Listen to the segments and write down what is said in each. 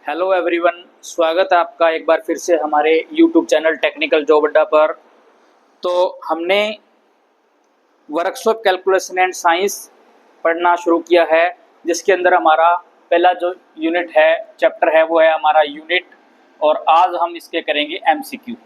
Hello everyone, स्वागत है आपका एक बार फिर से हमारे यूट्यूब चैनल टेक्निकल जॉब अड्डा पर। तो हमने वर्कशॉप कैलकुलेशन एंड साइंस पढ़ना शुरू किया है, जिसके अंदर हमारा पहला जो यूनिट है, चैप्टर है, वो है हमारा यूनिट। और आज हम इसके करेंगे एमसीक्यू।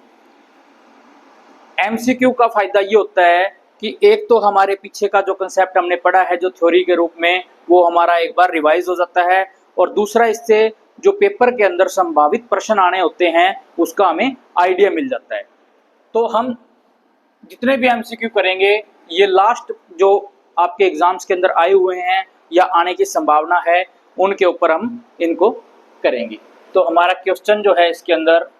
एमसीक्यू का फ़ायदा ये होता है कि एक तो हमारे पीछे का जो कंसेप्ट हमने पढ़ा है जो थ्योरी के रूप में, वो हमारा एक बार रिवाइज हो जाता है, और दूसरा इससे जो पेपर के अंदर संभावित प्रश्न आने होते हैं उसका हमें आइडिया मिल जाता है। तो हम जितने भी एमसीक्यू करेंगे, ये लास्ट जो आपके एग्जाम्स के अंदर आए हुए हैं या आने की संभावना है, उनके ऊपर हम इनको करेंगे। तो हमारा क्वेश्चन जो है इसके अंदर,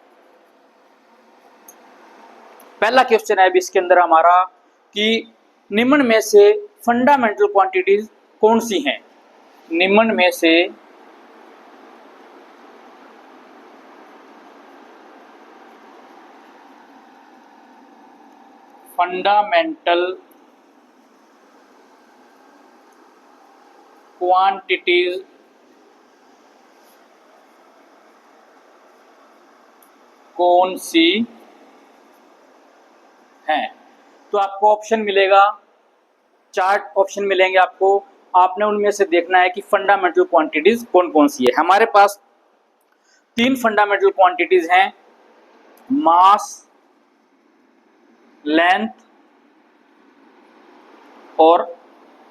पहला क्वेश्चन है अभी इसके अंदर हमारा कि निम्न में से फंडामेंटल क्वांटिटीज कौन सी हैं। निम्न में से फंडामेंटल क्वांटिटीज कौन सी हैं। तो आपको ऑप्शन मिलेगा, 4 ऑप्शन मिलेंगे आपको। आपने उनमें से देखना है कि फंडामेंटल क्वांटिटीज कौन कौन सी है। हमारे पास 3 फंडामेंटल क्वांटिटीज हैं, मास, लेंथ और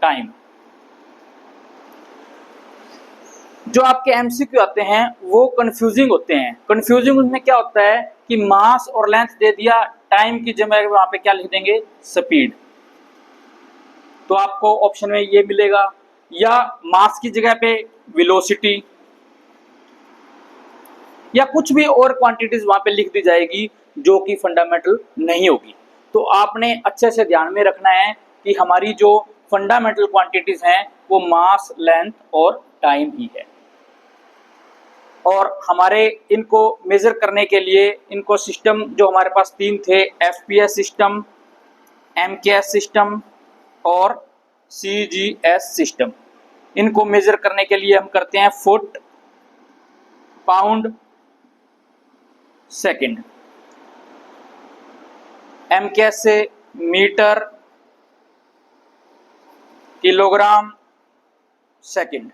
टाइम। जो आपके एमसीक्यू आते हैं वो कंफ्यूजिंग होते हैं। कंफ्यूजिंग उसमें क्या होता है कि मास और लेंथ दे दिया, टाइम की जगह वहां पे क्या लिख देंगे, स्पीड। तो आपको ऑप्शन में ये मिलेगा, या मास की जगह पे वेलोसिटी, या कुछ भी और क्वांटिटीज वहां पे लिख दी जाएगी जो कि फंडामेंटल नहीं होगी। तो आपने अच्छे से ध्यान में रखना है कि हमारी जो फंडामेंटल क्वांटिटीज हैं वो मास, लेंथ और टाइम ही है। और हमारे इनको मेजर करने के लिए इनको सिस्टम जो हमारे पास 3 थे, एफपीएस सिस्टम, एमकेएस सिस्टम और सीजीएस सिस्टम। इनको मेजर करने के लिए हम करते हैं फुट, पाउंड, सेकंड। एमकेएस से metre, kilogram, second.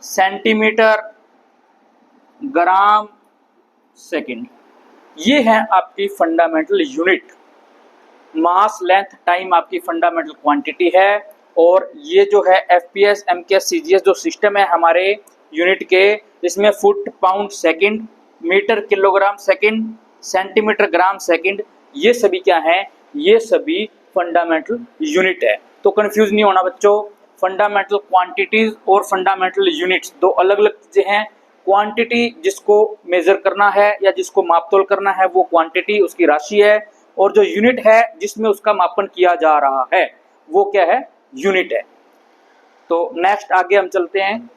Centimetre, gram, second. ये हैं आपकी fundamental unit. Mass, length, time आपकी फंडामेंटल क्वांटिटी है। और ये जो है एफपीएस, एमकेएस, सीजीएस जो सिस्टम है हमारे यूनिट के, इसमें foot, pound, second, metre, kilogram, second, centimetre, gram, second, ये सभी क्या हैं, ये सभी फंडामेंटल यूनिट है। तो कंफ्यूज नहीं होना बच्चों, फंडामेंटल क्वांटिटीज और फंडामेंटल यूनिट्स दो अलग अलग चीजें हैं। क्वांटिटी जिसको मेजर करना है या जिसको मापतोल करना है वो क्वांटिटी, उसकी राशि है, और जो यूनिट है जिसमें उसका मापन किया जा रहा है वो क्या है, यूनिट है। तो नेक्स्ट आगे हम चलते हैं।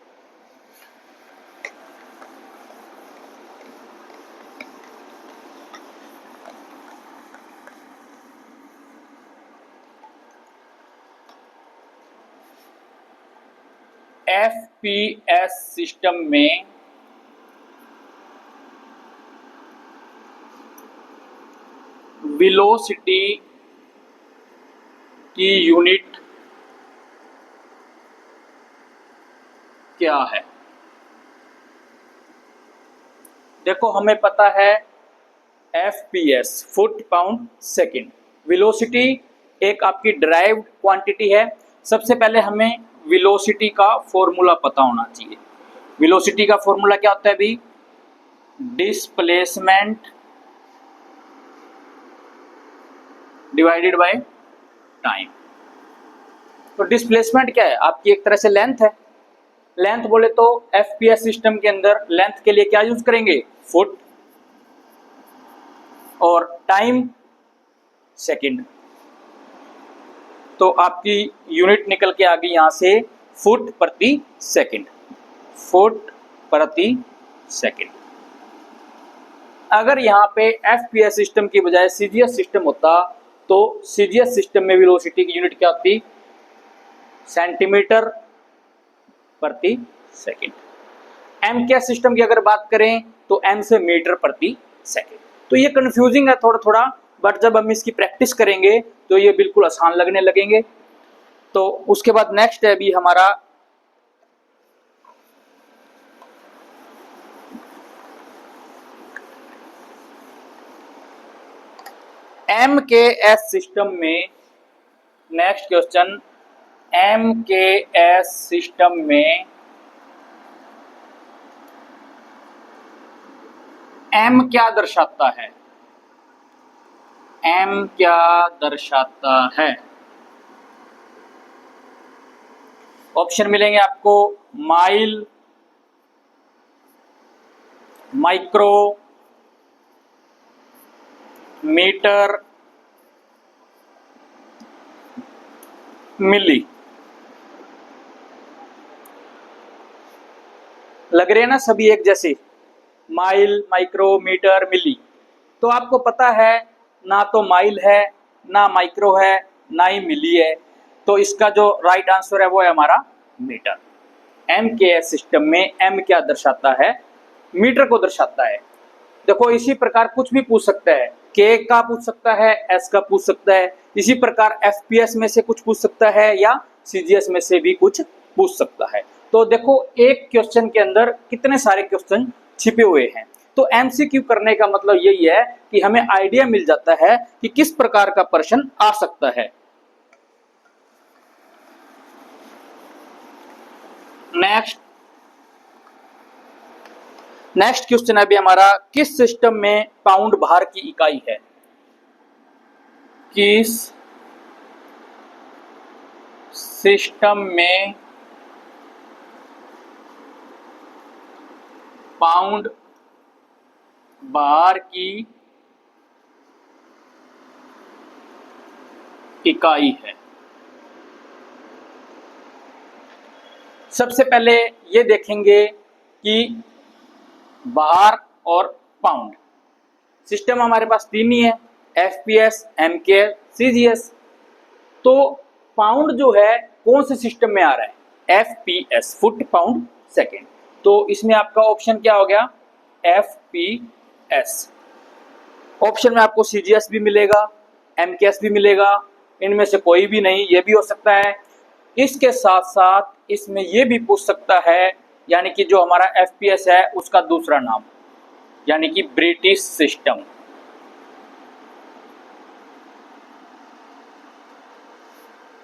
एफपीएस सिस्टम में वेलोसिटी की यूनिट क्या है। देखो हमें पता है FPS, foot, pound, second. Velocity एक आपकी ड्राइव्ड क्वांटिटी है। सबसे पहले हमें वेलोसिटी का फॉर्मूला पता होना चाहिए। वेलोसिटी का फॉर्मूला क्या होता है भी, डिस्प्लेसमेंट डिवाइडेड बाय टाइम। तो डिस्प्लेसमेंट क्या है, आपकी एक तरह से लेंथ है। लेंथ बोले तो एफपीएस सिस्टम के अंदर लेंथ के लिए क्या यूज करेंगे, फुट, और टाइम सेकंड। तो आपकी यूनिट निकल के आ गई यहां से फुट प्रति सेकंड, फुट प्रति सेकंड। अगर यहाँ पे एफपीएस सिस्टम की बजाय सीजीएस सिस्टम होता तो सीजीएस सिस्टम में वेलोसिटी की यूनिट क्या होती, सेंटीमीटर प्रति सेकंड। एम के सिस्टम की अगर बात करें तो एम से मीटर प्रति सेकेंड। तो ये कंफ्यूजिंग है थोड़ा थोड़ा, बट जब हम इसकी प्रैक्टिस करेंगे तो ये बिल्कुल आसान लगने लगेंगे। तो उसके बाद नेक्स्ट है अभी हमारा एम के एस सिस्टम में। नेक्स्ट क्वेश्चन, एम के एस सिस्टम में एम क्या दर्शाता है? एम क्या दर्शाता है? ऑप्शन मिलेंगे आपको, माइल, माइक्रो, मीटर, मिली। लग रहे हैं ना सभी एक जैसे, माइल, माइक्रो, मीटर, मिली। तो आपको पता है ना तो माइल है, ना माइक्रो है, ना ही मिली है। तो इसका जो राइट आंसर है वो है हमारा मीटर। एम के एस सिस्टम में एम क्या दर्शाता है? मीटर को दर्शाता है। देखो इसी प्रकार कुछ भी पूछ सकता है, के का पूछ सकता है, एस का पूछ सकता है, इसी प्रकार एफपीएस में से कुछ पूछ सकता है या सीजीएस में से भी कुछ पूछ सकता है। तो देखो एक क्वेश्चन के अंदर कितने सारे क्वेश्चन छिपे हुए हैं। तो एमसीक्यू करने का मतलब यही है कि हमें आइडिया मिल जाता है कि किस प्रकार का प्रश्न आ सकता है। नेक्स्ट क्वेश्चन अभी हमारा, किस सिस्टम में पाउंड भार की इकाई है? किस सिस्टम में पाउंड भार की इकाई है? सबसे पहले ये देखेंगे कि भार और पाउंड सिस्टम हमारे पास तीन ही है, एफपीएस, एमके, सीजीएस। तो पाउंड जो है कौन से सिस्टम में आ रहा है? FPS, foot pound second. तो इसमें आपका ऑप्शन क्या हो गया? एफपीएस। ऑप्शन में आपको सीजीएस भी मिलेगा, एमकेएस भी मिलेगा, इनमें से कोई भी नहीं, ये भी हो सकता है। इसके साथ साथ इसमें ये भी पूछ सकता है, यानी कि जो हमारा एफपीएस है उसका दूसरा नाम, यानी कि ब्रिटिश सिस्टम।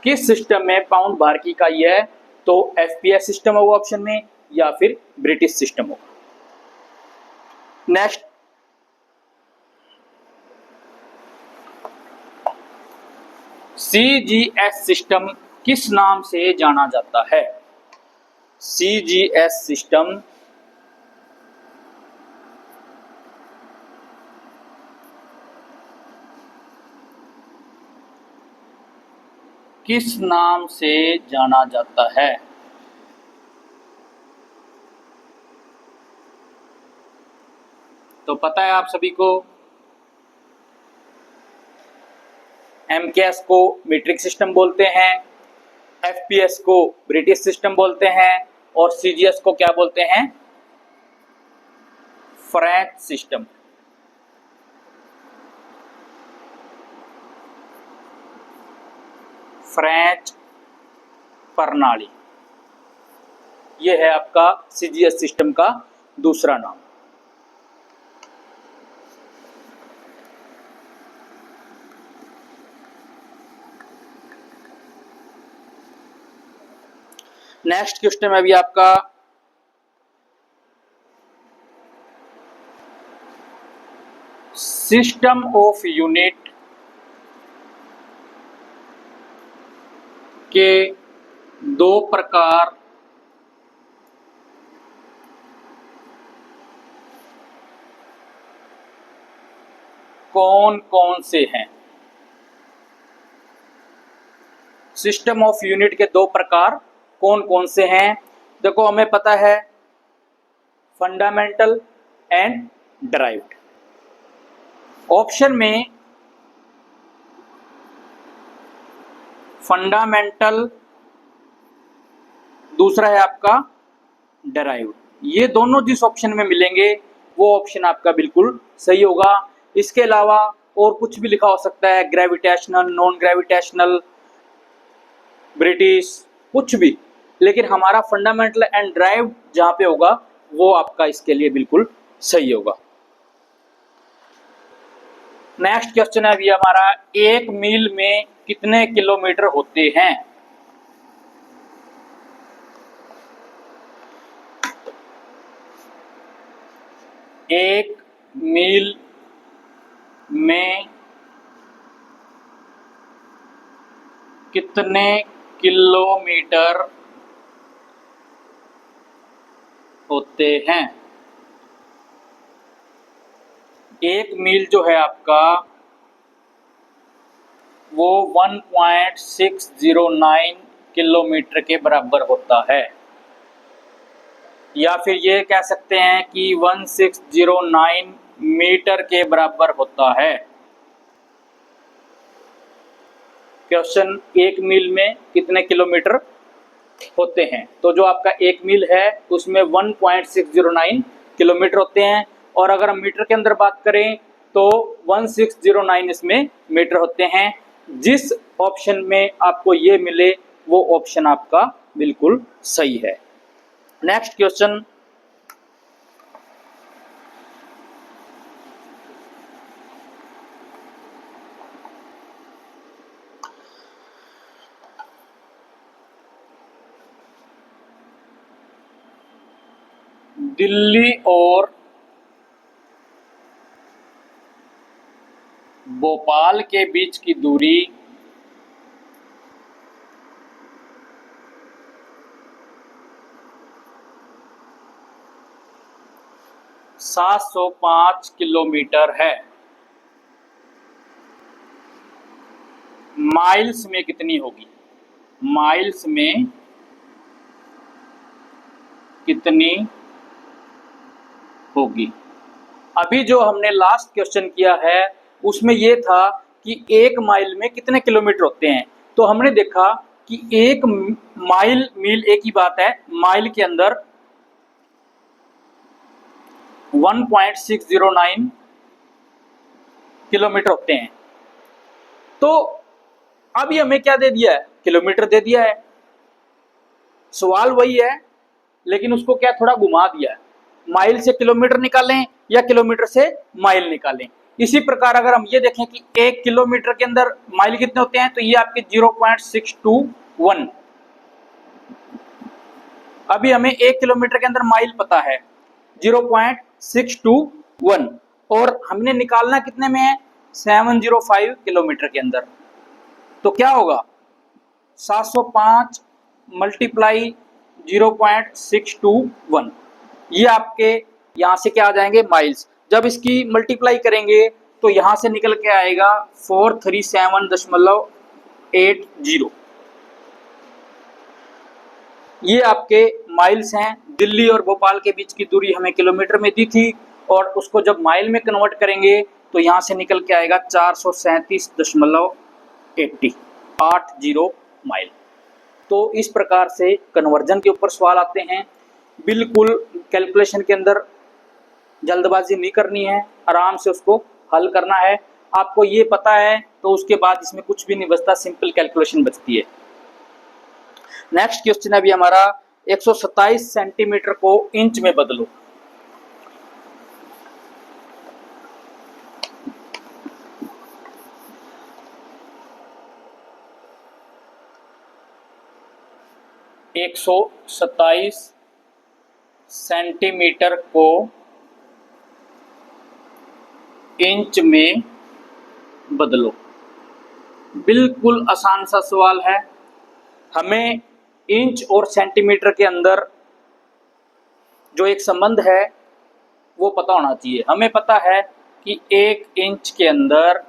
किस सिस्टम में पाउंड भार की इकाई है? तो एफपीएस सिस्टम होगा ऑप्शन में, या फिर ब्रिटिश सिस्टम होगा। नेक्स्ट, सीजीएस सिस्टम किस नाम से जाना जाता है? सीजीएस सिस्टम किस नाम से जाना जाता है? तो पता है आप सभी को, एमकेएस को मीट्रिक सिस्टम बोलते हैं, एफपीएस को ब्रिटिश सिस्टम बोलते हैं, और सीजीएस को क्या बोलते हैं? French system. फ्रेंच प्रणाली, यह है आपका सीजीएस सिस्टम का दूसरा नाम। नेक्स्ट क्वेश्चन में भी आपका सिस्टम ऑफ यूनिट के दो प्रकार कौन कौन से हैं? सिस्टम ऑफ यूनिट के दो प्रकार कौन कौन से हैं? देखो हमें पता है, फंडामेंटल एंड डिराइव्ड। ऑप्शन में फंडामेंटल, दूसरा है आपका डिराइव्ड। ये दोनों जिस ऑप्शन में मिलेंगे वो ऑप्शन आपका बिल्कुल सही होगा। इसके अलावा और कुछ भी लिखा हो सकता है, ग्रेविटेशनल, नॉन ग्रेविटेशनल, ब्रिटिश, कुछ भी, लेकिन हमारा फंडामेंटल एंड ड्राइव जहां पे होगा वो आपका इसके लिए बिल्कुल सही होगा। नेक्स्ट क्वेश्चन है अभी हमारा, 1 मील में कितने किलोमीटर होते हैं? एक मील में कितने किलोमीटर होते हैं? 1 मील जो है आपका वो 1.609 किलोमीटर के बराबर होता है, या फिर ये कह सकते हैं कि 1609 मीटर के बराबर होता है। क्वेश्चन, 1 मील में कितने किलोमीटर होते हैं? तो जो आपका 1 मील है उसमें 1.609 किलोमीटर होते हैं, और अगर हम मीटर के अंदर बात करें तो 1609 इसमें मीटर होते हैं। जिस ऑप्शन में आपको ये मिले वो ऑप्शन आपका बिल्कुल सही है। नेक्स्ट क्वेश्चन, दिल्ली और भोपाल के बीच की दूरी 705 किलोमीटर है। माइल्स में कितनी होगी? माइल्स में कितनी होगी? अभी जो हमने लास्ट क्वेश्चन किया है उसमें यह था कि 1 माइल में कितने किलोमीटर होते हैं, तो हमने देखा कि 1 माइल, मील एक ही बात है, माइल के अंदर 1.609 किलोमीटर होते हैं। तो अभी हमें क्या दे दिया है? किलोमीटर दे दिया है। सवाल वही है लेकिन उसको क्या थोड़ा घुमा दिया है, माइल से किलोमीटर निकालें या किलोमीटर से माइल निकालें। इसी प्रकार अगर हम ये देखें कि 1 किलोमीटर के अंदर माइल कितने होते हैं, तो ये आपके 0.621। अभी हमें 1 किलोमीटर के अंदर माइल पता है 0.621, और हमने निकालना कितने में है? 705 किलोमीटर के अंदर। तो क्या होगा? 705 मल्टीप्लाई 0.621, ये आपके यहां से क्या आ जाएंगे? माइल्स। जब इसकी मल्टीप्लाई करेंगे तो यहां से निकल के आएगा 437.80। ये आपके माइल्स हैं। दिल्ली और भोपाल के बीच की दूरी हमें किलोमीटर में दी थी, और उसको जब माइल में कन्वर्ट करेंगे तो यहां से निकल के आएगा 437.80 माइल। तो इस प्रकार से कन्वर्जन के ऊपर सवाल आते हैं। बिल्कुल कैलकुलेशन के अंदर जल्दबाजी नहीं करनी है, आराम से उसको हल करना है। आपको ये पता है तो उसके बाद इसमें कुछ भी नहीं बचता, सिंपल कैलकुलेशन बचती है। नेक्स्ट क्वेश्चन है अभी हमारा, 127 सेंटीमीटर को इंच में बदलो। एक 127 सेंटीमीटर को इंच में बदलो। बिल्कुल आसान सा सवाल है। हमें इंच और सेंटीमीटर के अंदर जो एक संबंध है वो पता होना चाहिए। हमें पता है कि 1 इंच के अंदर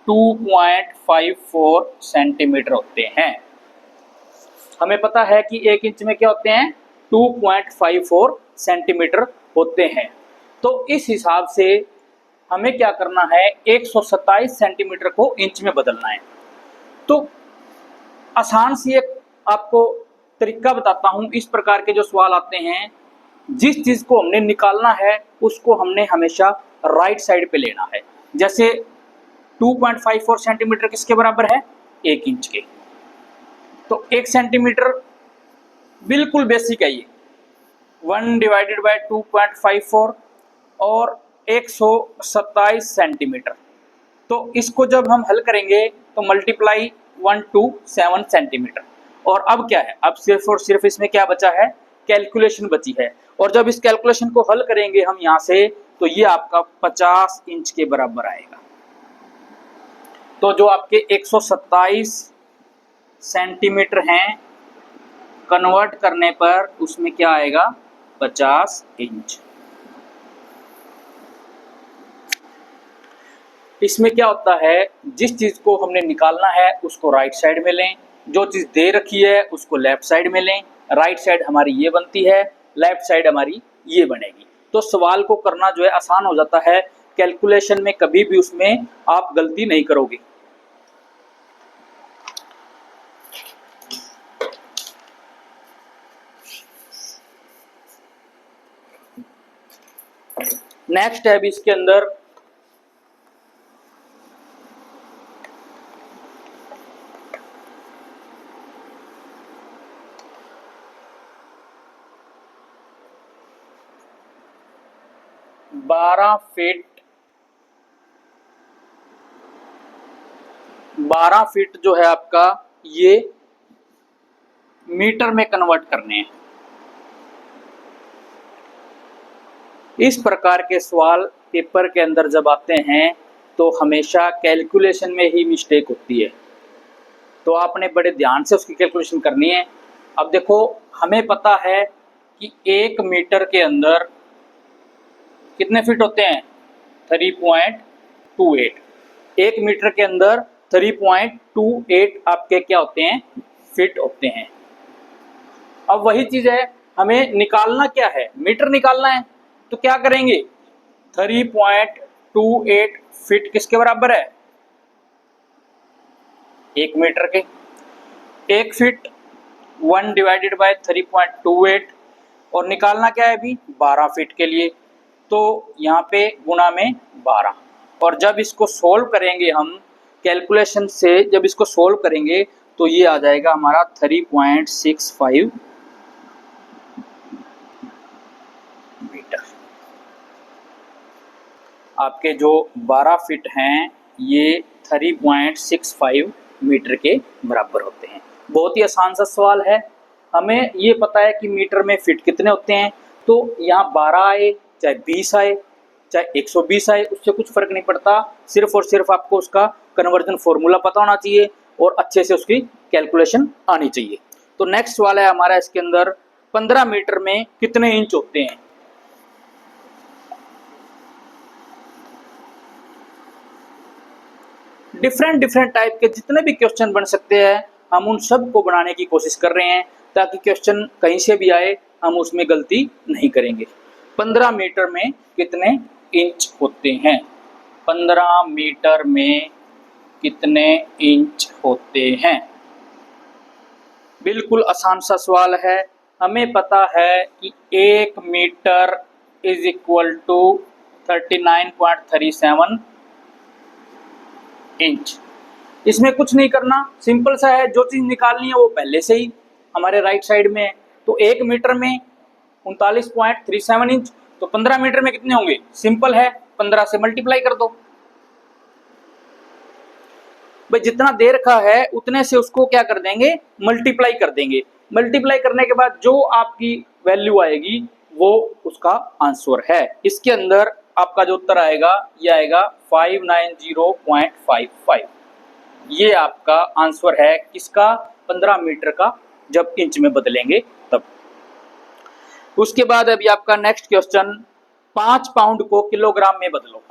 2.54 सेंटीमीटर होते हैं। हमें पता है कि 1 इंच में क्या होते हैं? 2.54 सेंटीमीटर होते हैं। तो इस हिसाब से हमें क्या करना है? 127 सेंटीमीटर को इंच में बदलना है। तो आसान सी एक आपको तरीका बताता हूं। इस प्रकार के जो सवाल आते हैं जिस चीज को हमने निकालना है उसको हमने हमेशा राइट साइड पे लेना है। जैसे 2.54 सेंटीमीटर किसके बराबर है? 1 इंच के। तो 1 सेंटीमीटर बिल्कुल बेसिक है ये, 1 डिवाइडेड बाय 2.54 और 127 सेंटीमीटर। तो इसको जब हम हल करेंगे तो मल्टीप्लाई 127 सेंटीमीटर। और अब क्या है, अब सिर्फ और सिर्फ इसमें क्या बचा है? कैलकुलेशन बची है। और जब इस कैलकुलेशन को हल करेंगे हम यहाँ से, तो ये आपका 50 इंच के बराबर आएगा। तो जो आपके 127 सेंटीमीटर हैं, कन्वर्ट करने पर उसमें क्या आएगा? 50 इंच। इसमें क्या होता है, जिस चीज को हमने निकालना है उसको राइट साइड में लें, जो चीज दे रखी है उसको लेफ्ट साइड में लें। राइट साइड हमारी ये बनती है, लेफ्ट साइड हमारी ये बनेगी। तो सवाल को करना जो है आसान हो जाता है, कैलकुलेशन में कभी भी उसमें आप गलती नहीं करोगे। नेक्स्ट है भी इसके अंदर बारह फीट जो है आपका, ये मीटर में कन्वर्ट करने हैं। इस प्रकार के सवाल पेपर के अंदर जब आते हैं तो हमेशा कैलकुलेशन में ही मिस्टेक होती है, तो आपने बड़े ध्यान से उसकी कैलकुलेशन करनी है। अब देखो, हमें पता है कि 1 मीटर के अंदर कितने फीट होते हैं? 3.28। 1 मीटर के अंदर 3.28 आपके क्या होते हैं? फीट होते हैं। अब वही चीज है, हमें निकालना क्या है? मीटर निकालना है। तो क्या करेंगे? 3.28 फीट किसके बराबर है? 1 मीटर के। 1 फीट 1 डिवाइडेड बाय 3.28 और निकालना क्या है अभी? 12 फीट के लिए। तो यहाँ पे गुणा में 12। और जब इसको सोल्व करेंगे हम कैलकुलेशन से, जब इसको सोल्व करेंगे तो ये आ जाएगा हमारा 3.65 मीटर। आपके जो 12 फीट हैं ये 3.65 मीटर के बराबर होते हैं। बहुत ही आसान सा सवाल है। हमें ये पता है कि मीटर में फीट कितने होते हैं, तो यहाँ 12 आए चाहे 20 आए चाहे 120 आए, उससे कुछ फर्क नहीं पड़ता। सिर्फ और सिर्फ आपको उसका कन्वर्जन फॉर्मूला पता होना चाहिए और अच्छे से उसकी कैलकुलेशन आनी चाहिए। तो नेक्स्ट सवाल है हमारा इसके अंदर, 15 मीटर में कितने इंच होते हैं? डिफरेंट टाइप के जितने भी क्वेश्चन बन सकते हैं हम उन सब को बनाने की कोशिश कर रहे हैं, ताकि क्वेश्चन कहीं से भी आए हम उसमें गलती नहीं करेंगे। 15 मीटर में कितने इंच होते हैं? 15 मीटर में कितने इंच होते हैं? बिल्कुल आसान सा सवाल है। हमें पता है कि 1 metre is equal to 39.37 inch. इसमें कुछ नहीं करना, सिंपल सा है। जो चीज निकालनी है वो पहले से ही हमारे राइट साइड में है। तो 1 मीटर में 39.37 इंच, तो 15 मीटर में कितने होंगे? सिंपल है, 15 से मल्टीप्लाई कर दो भाई। जितना दे रखा है उतने से उसको क्या कर देंगे? मल्टीप्लाई कर देंगे। मल्टीप्लाई करने के बाद जो आपकी वैल्यू आएगी वो उसका आंसर है। इसके अंदर आपका जो उत्तर आएगा ये आएगा 590.55। ये आपका आंसर है किसका? 15 मीटर का, जब इंच में बदलेंगे तब। उसके बाद अभी आपका नेक्स्ट क्वेश्चन, 5 पाउंड को किलोग्राम में बदलो।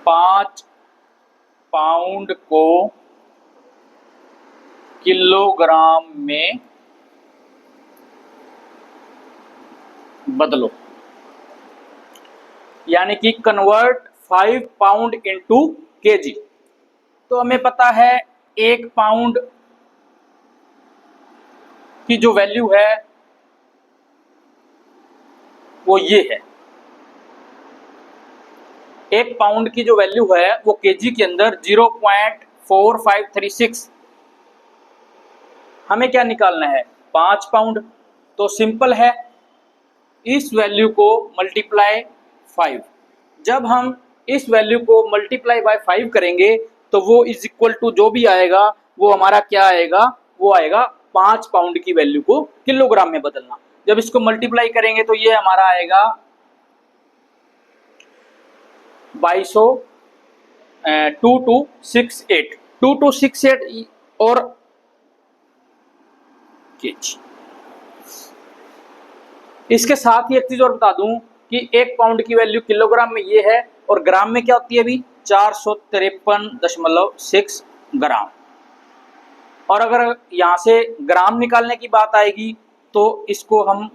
5 पाउंड को किलोग्राम में बदलो, यानी कि कन्वर्ट 5 पाउंड इनटू केजी। तो हमें पता है 1 पाउंड की जो वैल्यू है वो ये है। 1 पाउंड की जो वैल्यू है वो केजी के अंदर 0.4536। हमें क्या निकालना है? 5 पाउंड। तो सिंपल है, इस वैल्यू को मल्टीप्लाई 5। जब हम इस वैल्यू को मल्टीप्लाई बाय 5 करेंगे तो वो इज इक्वल टू जो भी आएगा वो हमारा क्या आएगा? वो आएगा 5 पाउंड की वैल्यू को किलोग्राम में बदलना। जब इसको मल्टीप्लाई करेंगे तो ये हमारा आएगा 2268 और केजी। इसके साथ ही एक चीज और बता दूं कि 1 पाउंड की वैल्यू किलोग्राम में ये है और ग्राम में क्या होती है अभी? 453.6 ग्राम। और अगर यहां से ग्राम निकालने की बात आएगी तो इसको हम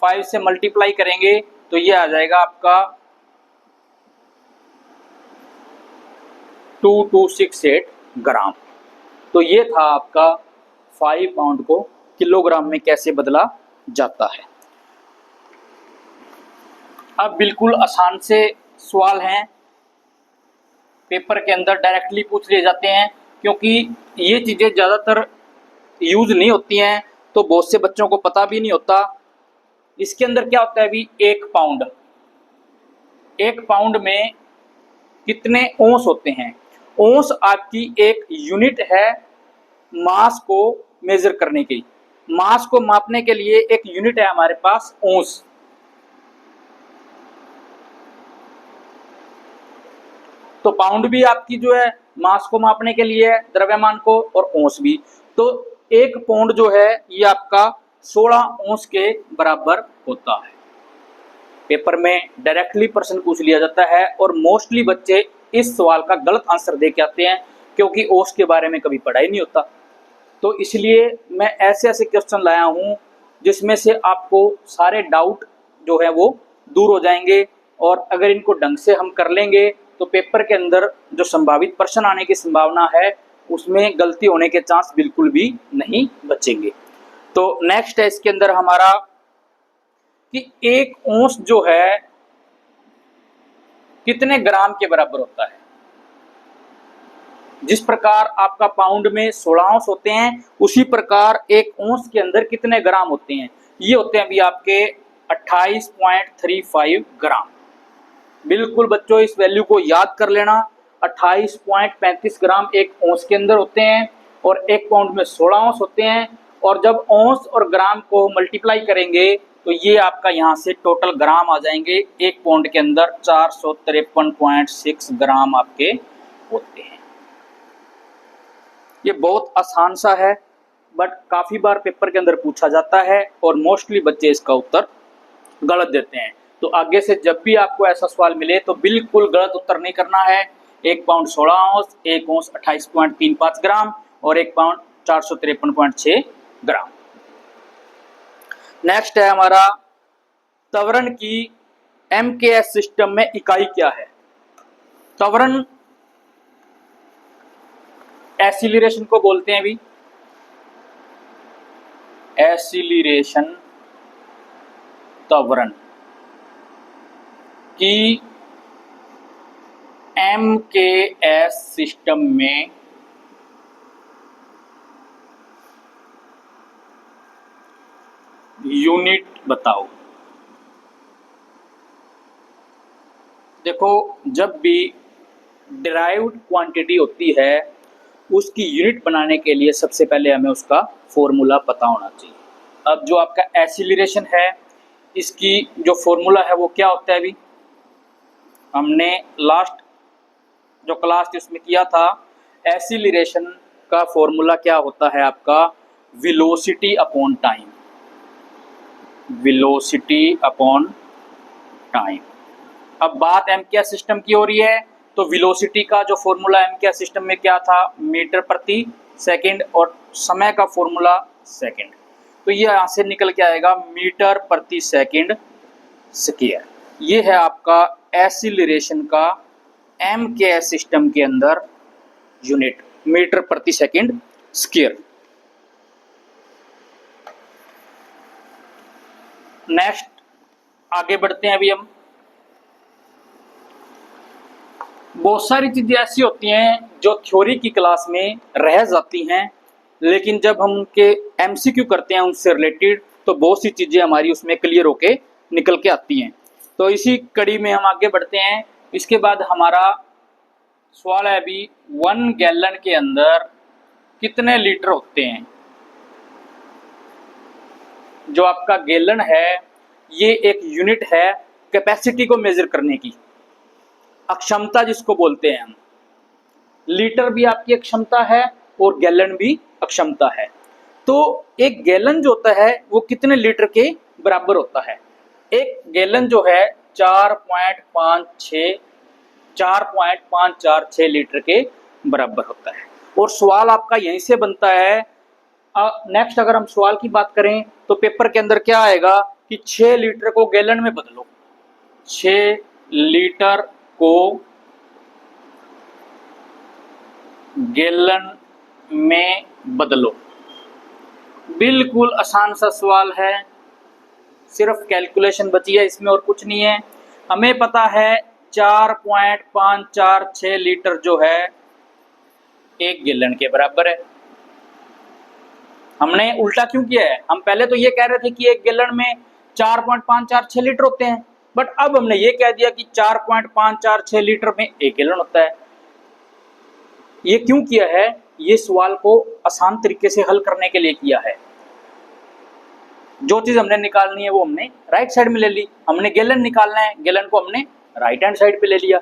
5 से मल्टीप्लाई करेंगे तो ये आ जाएगा आपका 2268 ग्राम। तो ये था आपका 5 पाउंड को किलोग्राम में कैसे बदला जाता है। अब बिल्कुल आसान से सवाल हैं, पेपर के अंदर डायरेक्टली पूछ लिए जाते हैं, क्योंकि ये चीज़ें ज़्यादातर यूज़ नहीं होती हैं तो बहुत से बच्चों को पता भी नहीं होता। इसके अंदर क्या होता है अभी? 1 पाउंड। 1 पाउंड में कितने औंस होते हैं? औंस आपकी एक यूनिट है मास को मेजर करने की। मास को मापने के लिए एक यूनिट है हमारे पास, औंस। तो पाउंड भी आपकी जो है मास को मापने के लिए है, द्रव्यमान को, और औंस भी। तो 1 पाउंड जो है ये आपका 16 औंस के बराबर होता है। पेपर में डायरेक्टली प्रश्न पूछ लिया जाता है और मोस्टली बच्चे इस सवाल का गलत आंसर दे के आते हैं, क्योंकि औंस के बारे में कभी पढ़ा ही नहीं होता। तो इसलिए मैं ऐसे ऐसे क्वेश्चन लाया हूँ जिसमें से आपको सारे डाउट जो है वो दूर हो जाएंगे, और अगर इनको ढंग से हम कर लेंगे तो पेपर के अंदर जो संभावित प्रश्न आने की संभावना है उसमें गलती होने के चांस बिल्कुल भी नहीं बचेंगे। तो नेक्स्ट है इसके अंदर हमारा कि 1 औंस जो है कितने ग्राम के बराबर होता है। जिस प्रकार आपका पाउंड में 16 औंस होते हैं, उसी प्रकार 1 औंस के अंदर कितने ग्राम होते हैं? ये होते हैं अभी आपके 28.35 ग्राम। बिल्कुल बच्चों इस वैल्यू को याद कर लेना। 28.35 ग्राम 1 औंस के अंदर होते हैं और 1 पाउंड में 16 औंस होते हैं। और जब औंस और ग्राम को मल्टीप्लाई करेंगे तो ये आपका यहाँ से टोटल ग्राम आ जाएंगे। 1 पाउंड के अंदर 453.6 ग्राम आपके होते हैं। ये बहुत आसान सा है, बट काफ़ी बार पेपर के अंदर पूछा जाता है और मोस्टली बच्चे इसका उत्तर गलत देते हैं। तो आगे से जब भी आपको ऐसा सवाल मिले तो बिल्कुल गलत उत्तर नहीं करना है। 1 पाउंड 16 औंस, 1 औंस 28.35 ग्राम और 1 पाउंड 453.6 ग्राम। नेक्स्ट है हमारा त्वरण की एमकेएस सिस्टम में इकाई क्या है? त्वरण एसिलरेशन को बोलते हैं अभी, एसिलरेशन त्वरण की एमकेएस सिस्टम में यूनिट बताओ। देखो, जब भी डिराइव्ड क्वांटिटी होती है उसकी यूनिट बनाने के लिए सबसे पहले हमें उसका फॉर्मूला पता होना चाहिए। अब जो आपका एसिलरेशन है इसकी जो फॉर्मूला है वो क्या होता है? अभी हमने लास्ट जो क्लास थी उसमें किया था। एसिलरेशन का फॉर्मूला क्या होता है आपका? Velocity upon time. Velocity upon time. अब बात एमकेएस सिस्टम की हो रही है तो वेलोसिटी का जो फॉर्मूला एमकेएस सिस्टम में क्या था? मीटर प्रति सेकंड, और समय का फॉर्मूला सेकंड। तो ये यहाँ से निकल के आएगा मीटर प्रति सेकंड स्क्वायर। ये है आपका एसिलरेशन का एमकेएस सिस्टम के अंदर यूनिट, मीटर प्रति सेकंड स्क्वायर। नेक्स्ट आगे बढ़ते हैं। अभी हम बहुत सारी चीजें ऐसी होती हैं जो थ्योरी की क्लास में रह जाती हैं, लेकिन जब हम उनके एमसीक्यू करते हैं उनसे रिलेटेड तो बहुत सी चीजें हमारी उसमें क्लियर होके निकल के आती हैं। तो इसी कड़ी में हम आगे बढ़ते हैं। इसके बाद हमारा सवाल है अभी 1 गैलन के अंदर कितने लीटर होते हैं। जो आपका गैलन है ये एक यूनिट है कैपेसिटी को मेजर करने की, अक्षमता जिसको बोलते हैं हम। लीटर भी आपकी अक्षमता है और गैलन भी अक्षमता है। तो एक गैलन जो होता है वो कितने लीटर के बराबर होता है। एक गैलन जो है 4.546 लीटर के बराबर होता है। और सवाल आपका यहीं से बनता है। नेक्स्ट अगर हम सवाल की बात करें तो पेपर के अंदर क्या आएगा कि 6 लीटर को गैलन में बदलो, 6 लीटर को गैलन में बदलो। बिल्कुल आसान सा सवाल है, सिर्फ कैलकुलेशन बची है इसमें और कुछ नहीं है। हमें पता है 4.546 लीटर जो है एक गैलन के बराबर है। हमने उल्टा क्यों किया है, हम पहले तो ये कह रहे थे कि एक गैलन में 4.546 लीटर होते हैं, बट अब हमने ये कह दिया कि 4.546 लीटर में एक गैलन होता है। ये क्यों किया है, ये सवाल को आसान तरीके से हल करने के लिए किया है। जो चीज हमने निकालनी है वो हमने राइट साइड में ले ली। हमने गैलन निकालना है, गैलन को हमने राइट हैंड साइड पे ले लिया।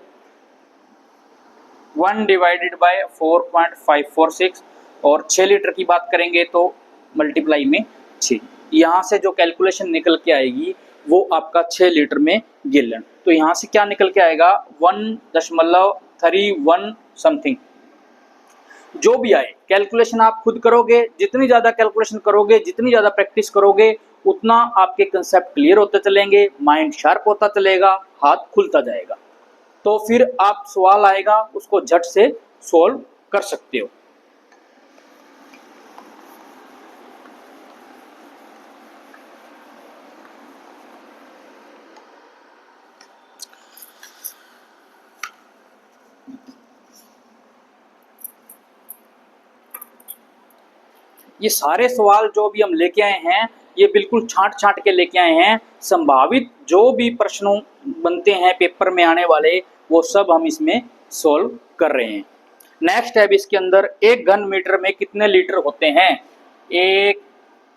1 डिवाइडेड बाय 4.546 और 6 लीटर की बात करेंगे तो मल्टीप्लाई में 6। यहाँ से जो कैलकुलेशन निकल के आएगी वो आपका 6 लीटर में गैलन। तो यहाँ से क्या निकल के आएगा 1.31 समथिंग। जो भी आए कैलकुलेशन आप खुद करोगे, जितनी ज़्यादा कैलकुलेशन करोगे, जितनी ज़्यादा प्रैक्टिस करोगे उतना आपके कंसेप्ट क्लियर होते चलेंगे, माइंड शार्प होता चलेगा, हाथ खुलता जाएगा। तो फिर आप सवाल आएगा उसको झट से सॉल्व कर सकते हो। ये सारे सवाल जो भी हम लेके आए हैं ये बिल्कुल छांट छांट के लेके आए हैं। संभावित जो भी प्रश्नों बनते हैं पेपर में आने वाले वो सब हम इसमें सॉल्व कर रहे हैं। नेक्स्ट है इसके अंदर 1 घन मीटर में कितने लीटर होते हैं। 1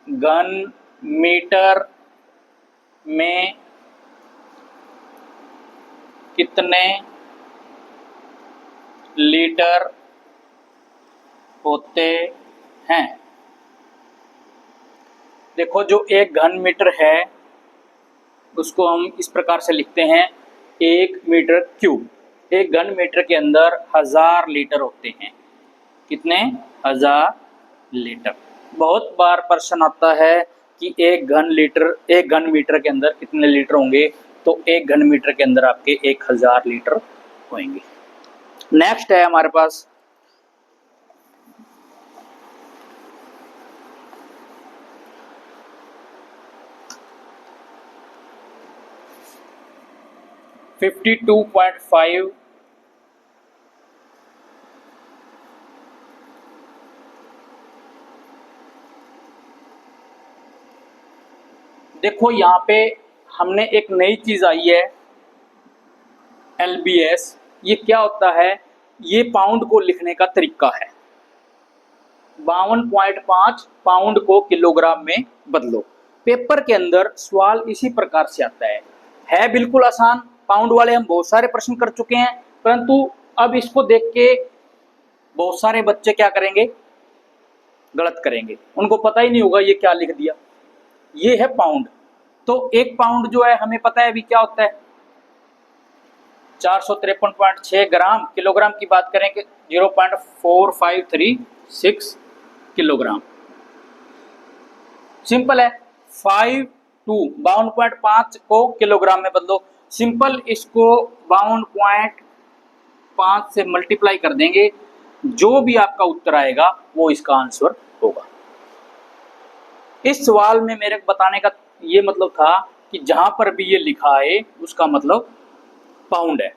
घन मीटर में कितने लीटर होते हैं। देखो जो 1 घन मीटर है उसको हम इस प्रकार से लिखते हैं 1 मीटर क्यूब। 1 घन मीटर के अंदर 1000 लीटर होते हैं। कितने 1000 लीटर। बहुत बार प्रश्न आता है कि 1 घन मीटर के अंदर कितने लीटर होंगे, तो 1 घन मीटर के अंदर आपके 1000 लीटर होंगे। नेक्स्ट है हमारे पास $52.5 देखो यहाँ पे हमने एक नई चीज आई है LBS। ये क्या होता है, ये पाउंड को लिखने का तरीका है। 52.5 पाउंड को किलोग्राम में बदलो। पेपर के अंदर सवाल इसी प्रकार से आता है बिल्कुल आसान। पाउंड वाले हम बहुत सारे प्रश्न कर चुके हैं, परंतु अब इसको देख के बहुत सारे बच्चे क्या करेंगे, गलत करेंगे। उनको पता ही नहीं होगा ये क्या लिख दिया। ये है पाउंड। तो 1 पाउंड जो है हमें पता है अभी क्या होता है 453.6 ग्राम। किलोग्राम की बात करें कि 0.4536 किलोग्राम। सिंपल है। 52.5 को किलोग्राम में बदलो। सिंपल इसको 52.5 से मल्टीप्लाई कर देंगे, जो भी आपका उत्तर आएगा वो इसका आंसर होगा। इस सवाल में मेरे बताने का ये मतलब था कि जहां पर भी ये लिखा है उसका मतलब पाउंड है।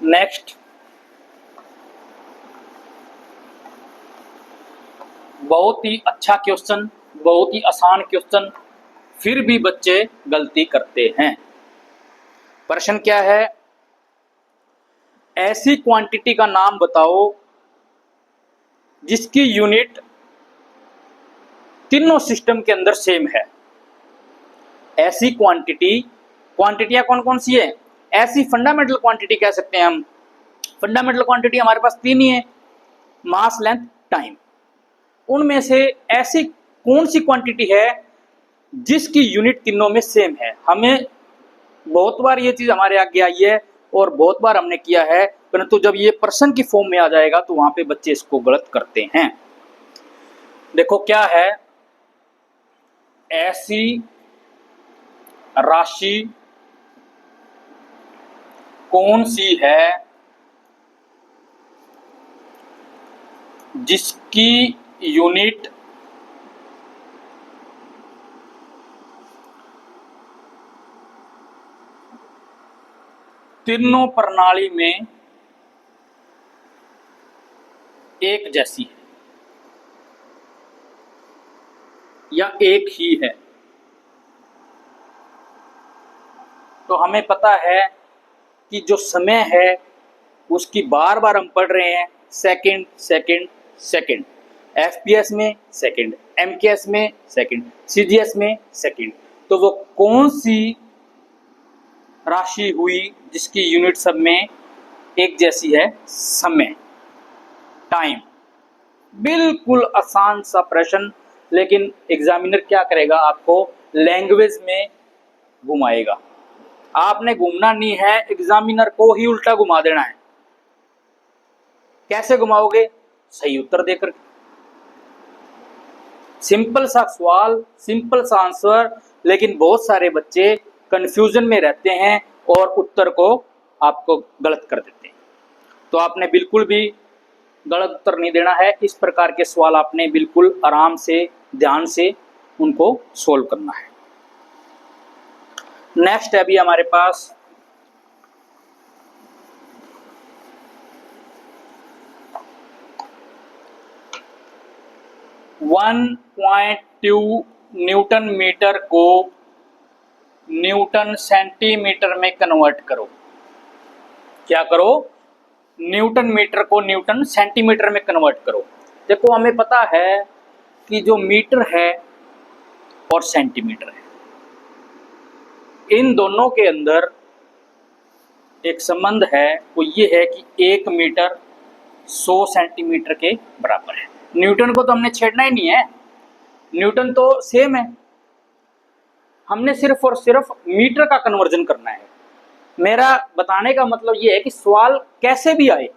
नेक्स्ट, बहुत ही अच्छा क्वेश्चन, बहुत ही आसान क्वेश्चन, फिर भी बच्चे गलती करते हैं। प्रश्न क्या है? ऐसी क्वांटिटी का नाम बताओ जिसकी यूनिट तीनों सिस्टम के अंदर सेम है। ऐसी क्वांटिटियां कौन कौन सी है? ऐसी फंडामेंटल क्वांटिटी कह सकते हैं हम। फंडामेंटल क्वांटिटी हमारे पास तीन ही है, मास, लेंथ, टाइम। उनमें से ऐसी कौन सी क्वांटिटी है जिसकी यूनिट तीनों में सेम है? हमें बहुत बार ये चीज हमारे आगे आई है और बहुत बार हमने किया है, परंतु जब ये प्रश्न की फॉर्म में आ जाएगा तो वहां पे बच्चे इसको गलत करते हैं। देखो क्या है, ऐसी राशि कौन सी है जिसकी यूनिट तीनों प्रणाली में एक जैसी है या एक ही है? तो हमें पता है कि जो समय है उसकी बार बार हम पढ़ रहे हैं, सेकंड सेकंड सेकंड, एफपीएस में सेकंड, एमकेएस में सेकंड, सीजीएस में सेकंड। तो वो कौन सी राशि हुई जिसकी यूनिट सब में एक जैसी है? समय, टाइम। बिल्कुल आसान सा प्रश्न, लेकिन एग्जामिनर क्या करेगा, आपको लैंग्वेज में घुमाएगा। आपने घूमना नहीं है, एग्जामिनर को ही उल्टा घुमा देना है। कैसे घुमाओगे? सही उत्तर देकर। सिंपल सा सवाल, सिंपल सा आंसर, लेकिन बहुत सारे बच्चे कंफ्यूजन में रहते हैं और उत्तर को आपको गलत कर देते हैं। तो आपने बिल्कुल भी गलत उत्तर नहीं देना है। इस प्रकार के सवाल आपने बिल्कुल आराम से, ध्यान से उनको सोल्व करना है। नेक्स्ट है अभी हमारे पास 1.2 न्यूटन मीटर को न्यूटन सेंटीमीटर में कन्वर्ट करो। क्या करो? न्यूटन मीटर को न्यूटन सेंटीमीटर में कन्वर्ट करो। देखो हमें पता है कि जो मीटर है और सेंटीमीटर है, इन दोनों के अंदर एक संबंध है, वो ये है कि 1 मीटर 100 सेंटीमीटर के बराबर है। न्यूटन को तो हमने छेड़ना ही नहीं है, न्यूटन तो सेम है, हमने सिर्फ और सिर्फ मीटर का कन्वर्जन करना है। मेरा बताने का मतलब ये है कि सवाल कैसे भी आए,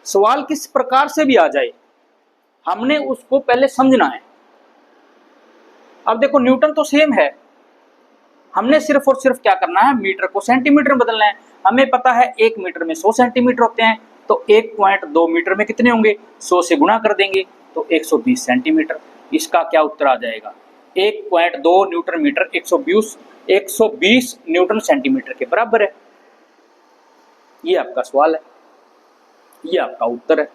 सवाल किस प्रकार से भी आ जाए, हमने उसको पहले समझना है। अब देखो न्यूटन तो सेम है, हमने सिर्फ और सिर्फ क्या करना है, मीटर को सेंटीमीटर में बदलना है। हमें पता है 1 मीटर में 100 सेंटीमीटर होते हैं, तो 1.2 मीटर में कितने होंगे? 100 से गुणा कर देंगे तो 120 सेंटीमीटर। इसका क्या उत्तर आ जाएगा? 1.2 न्यूटन मीटर 120 न्यूटन सेंटीमीटर के बराबर है। ये आपका सवाल है, ये आपका उत्तर है।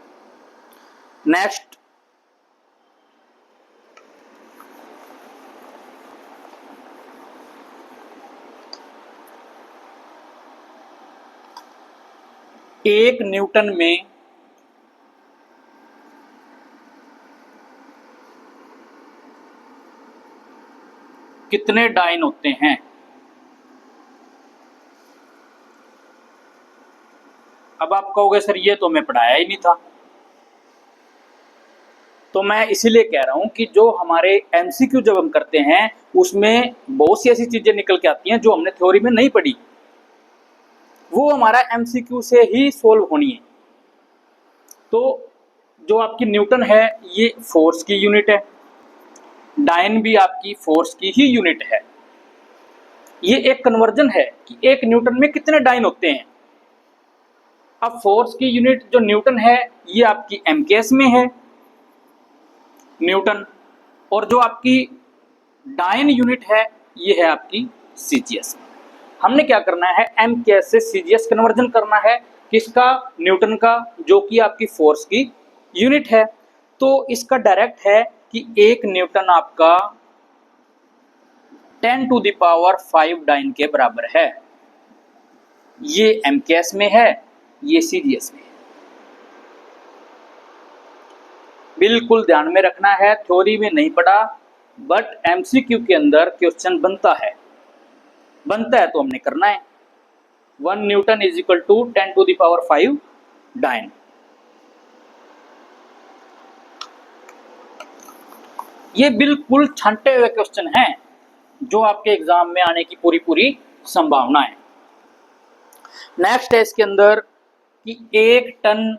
नेक्स्ट, एक न्यूटन में कितने डाइन होते हैं? अब आप कहोगे सर ये तो मैं पढ़ाया ही नहीं था। तो मैं इसीलिए कह रहा हूं कि जो हमारे एमसीक्यू जब हम करते हैं उसमें बहुत सी ऐसी चीजें निकल के आती हैं जो हमने थ्योरी में नहीं पढ़ी, वो हमारा एमसीक्यू से ही सोल्व होनी है। तो जो आपकी न्यूटन है ये फोर्स की यूनिट है, डाइन भी आपकी फोर्स की ही यूनिट है। ये एक कन्वर्जन है कि 1 न्यूटन में कितने डाइन होते हैं। अब फोर्स की यूनिट जो न्यूटन है ये आपकी एमकेएस में है, न्यूटन, और जो आपकी डायन यूनिट है ये है आपकी सीजीएस। हमने क्या करना है, एमकेएस से सीजीएस कन्वर्जन करना है, किसका, न्यूटन का, जो कि आपकी फोर्स की यूनिट है। तो इसका डायरेक्ट है कि 1 न्यूटन आपका 10⁵ डाइन के बराबर है। ये एमकेएस में है, ये सीजीएस में है। बिल्कुल ध्यान में रखना है, थ्योरी में नहीं पढ़ा, बट एमसीक्यू के अंदर क्वेश्चन बनता है तो हमने करना है। 1 newton is equal to 10⁵ dyne. ये बिल्कुल छांटे हुए क्वेश्चन हैं जो आपके एग्जाम में आने की पूरी संभावना है। नेक्स्ट है इसके अंदर कि 1 टन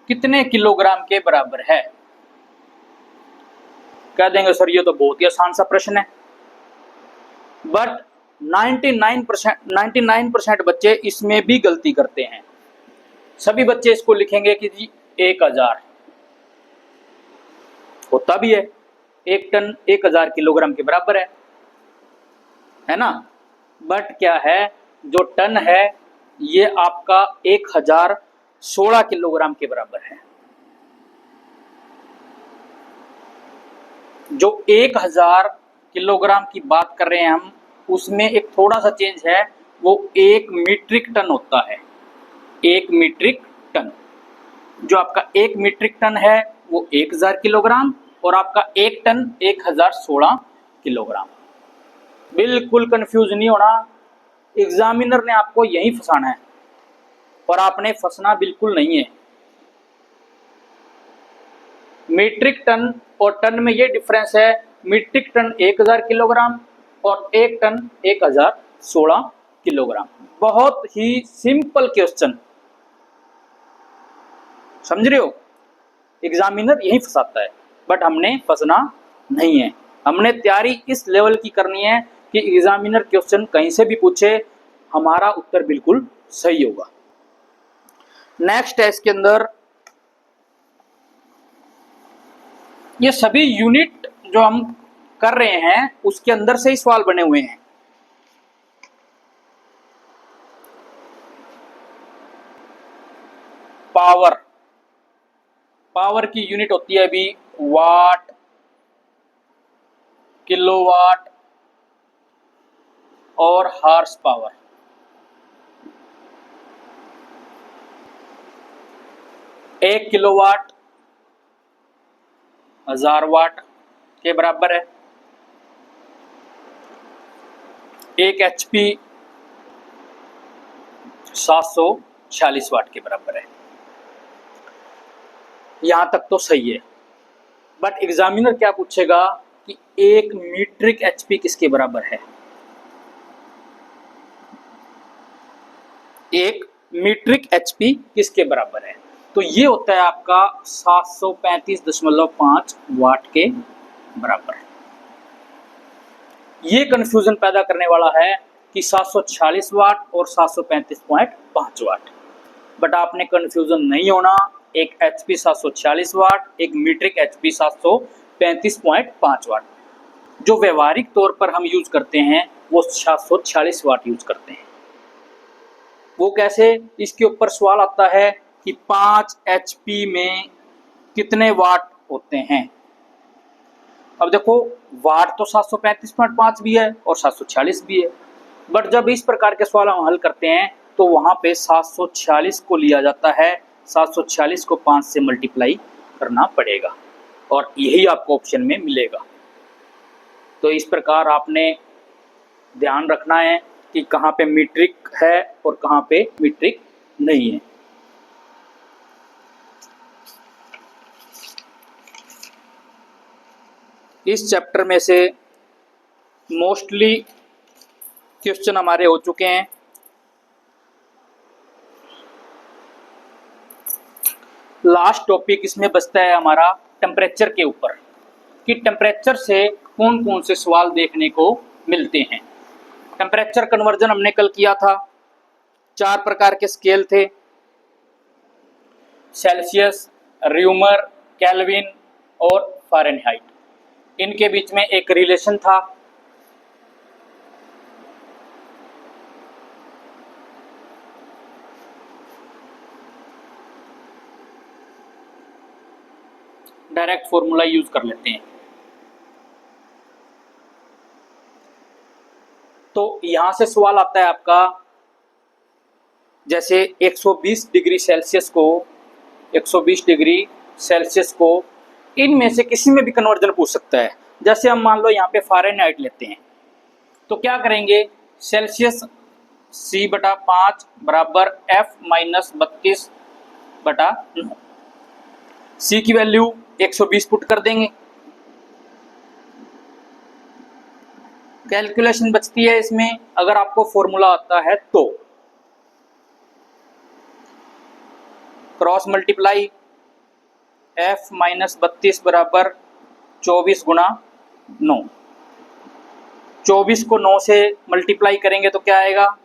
कितने किलोग्राम के बराबर है। कह देंगे सर ये तो बहुत ही आसान सा प्रश्न है, बट 99% बच्चे इसमें भी गलती करते हैं। सभी बच्चे इसको लिखेंगे कि जी 1000 होता भी है, 1 टन 1000 किलोग्राम के बराबर है ना। बट क्या है, जो टन है ये आपका 1016 किलोग्राम के बराबर है। जो 1000 किलोग्राम की बात कर रहे हैं हम, उसमें एक थोड़ा सा चेंज है, वो 1 मीट्रिक टन होता है। 1 मीट्रिक टन, जो आपका 1 मीट्रिक टन है वो 1000 किलोग्राम, और आपका 1 टन 1016 किलोग्राम। बिल्कुल कंफ्यूज नहीं होना, एग्जामिनर ने आपको यहीं फंसाना है और आपने फंसना बिल्कुल नहीं है। मीट्रिक टन और टन में ये डिफरेंस है, मीट्रिक टन 1000 किलोग्राम और 1 टन 1016 किलोग्राम। बहुत ही सिंपल क्वेश्चन, समझ रहे हो, एग्जामिनर यही फंसाता है, बट हमने फंसना नहीं है। हमने तैयारी इस लेवल की करनी है कि एग्जामिनर क्वेश्चन कहीं से भी पूछे हमारा उत्तर बिल्कुल सही होगा। नेक्स्ट है इसके अंदर, ये सभी यूनिट जो हम कर रहे हैं उसके अंदर से ही सवाल बने हुए हैं। पावर की यूनिट होती है अभी वाट, किलोवाट और हार्स पावर। एक किलोवाट 1000 वाट के बराबर है। 1 HP 746 वाट के बराबर है। यहां तक तो सही है, बट एग्जामिनर क्या पूछेगा कि 1 मीट्रिक HP किसके बराबर है। 1 मीट्रिक HP किसके बराबर है, तो ये होता है आपका 735.5 वाट के बराबर। ये कंफ्यूजन पैदा करने वाला है कि 746 वाट और 735.5 वाट, बट आपने कंफ्यूजन नहीं होना। एक HP 746 वाट, एक मीट्रिक HP 735.5 वाट। जो व्यवहारिक तौर पर हम यूज करते हैं वो 746 वाट यूज करते हैं। वो कैसे, इसके ऊपर सवाल आता है कि 5 HP में कितने वाट होते हैं। अब देखो, वाट तो 735.5 भी है और 746 भी है, बट जब इस प्रकार के सवाल हम हल करते हैं तो वहां पे 746 को लिया जाता है, 746 को 5 से मल्टीप्लाई करना पड़ेगा और यही आपको ऑप्शन में मिलेगा। तो इस प्रकार आपने ध्यान रखना है कि कहाँ पे मीट्रिक है और कहाँ पे मीट्रिक नहीं है। इस चैप्टर में से मोस्टली क्वेश्चन हमारे हो चुके हैं। लास्ट टॉपिक इसमें बचता है हमारा टेम्परेचर के ऊपर, कि टेम्परेचर से कौन कौन से सवाल देखने को मिलते हैं। टेम्परेचर कन्वर्जन हमने कल किया था, 4 प्रकार के स्केल थे, सेल्सियस, र्यूमर, केल्विन और फ़ारेनहाइट। इनके बीच में एक रिलेशन था। डायरेक्ट फॉर्मूला यूज कर लेते हैं। तो यहां से सवाल आता है आपका, जैसे 120 डिग्री सेल्सियस को 120 डिग्री सेल्सियस को इनमें से किसी में भी कन्वर्जन पूछ सकता है। जैसे हम मान लो यहाँ पे फ़ारेनहाइट लेते हैं, तो क्या करेंगे, सेल्सियस C/5 बराबर F-32/9। C की वैल्यू 120 पुट कर देंगे, कैलकुलेशन बचती है इसमें। अगर आपको फॉर्मूला आता है तो क्रॉस मल्टीप्लाई F-32 बराबर 24 गुणा 9। 24 को 9 से मल्टीप्लाई करेंगे तो क्या आएगा,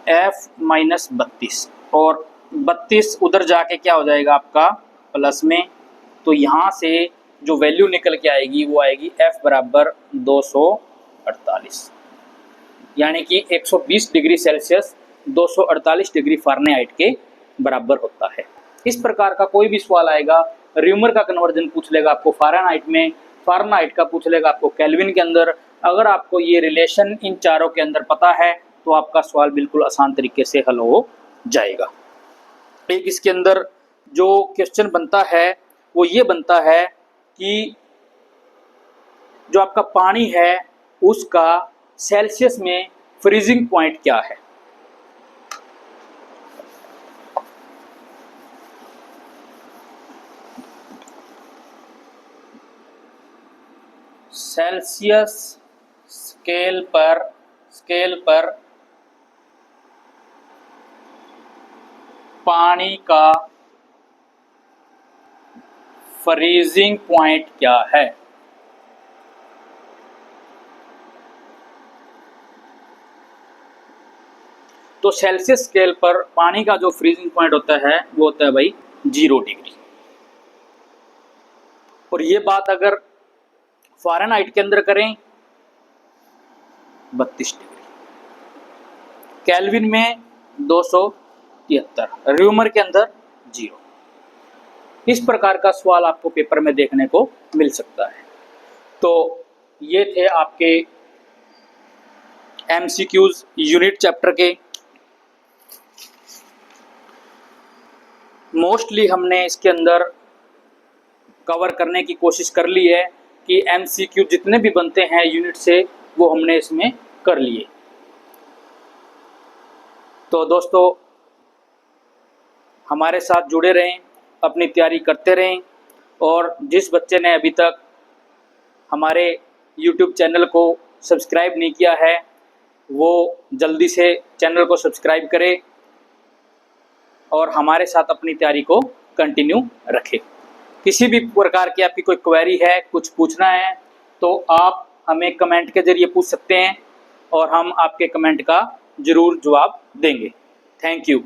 F-32, और 32 उधर जाके क्या हो जाएगा आपका प्लस में। तो यहाँ से जो वैल्यू निकल के आएगी वो आएगी F बराबर 248, यानी कि 120 डिग्री सेल्सियस 248 डिग्री फ़ारेनहाइट के बराबर होता है। इस प्रकार का कोई भी सवाल आएगा, र्यूमर का कन्वर्जन पूछ लेगा आपको फ़ारेनहाइट में, फ़ारेनहाइट का पूछ लेगा आपको केल्विन के अंदर। अगर आपको ये रिलेशन इन चारों के अंदर पता है तो आपका सवाल बिल्कुल आसान तरीके से हल हो जाएगा। एक इसके अंदर जो क्वेश्चन बनता है वो ये बनता है कि जो आपका पानी है उसका सेल्सियस में फ्रीजिंग पॉइंट क्या है। सेल्सियस स्केल पर पानी का फ्रीजिंग पॉइंट क्या है। तो सेल्सियस स्केल पर पानी का जो फ्रीजिंग पॉइंट होता है वो होता है भाई 0 डिग्री। और ये बात अगर फ़ारेनहाइट के अंदर करें 32 डिग्री, केल्विन में 273, र्यूमर के अंदर 0। इस प्रकार का सवाल आपको पेपर में देखने को मिल सकता है। तो ये थे आपके MCQs यूनिट चैप्टर के। मोस्टली हमने इसके अंदर कवर करने की कोशिश कर ली है कि MCQ जितने भी बनते हैं यूनिट से वो हमने इसमें कर लिए। तो दोस्तों हमारे साथ जुड़े रहें, अपनी तैयारी करते रहें, और जिस बच्चे ने अभी तक हमारे YouTube चैनल को सब्सक्राइब नहीं किया है वो जल्दी से चैनल को सब्सक्राइब करे और हमारे साथ अपनी तैयारी को कंटिन्यू रखें। किसी भी प्रकार की आपकी कोई क्वेरी है, कुछ पूछना है, तो आप हमें कमेंट के ज़रिए पूछ सकते हैं और हम आपके कमेंट का ज़रूर जवाब देंगे। Thank you.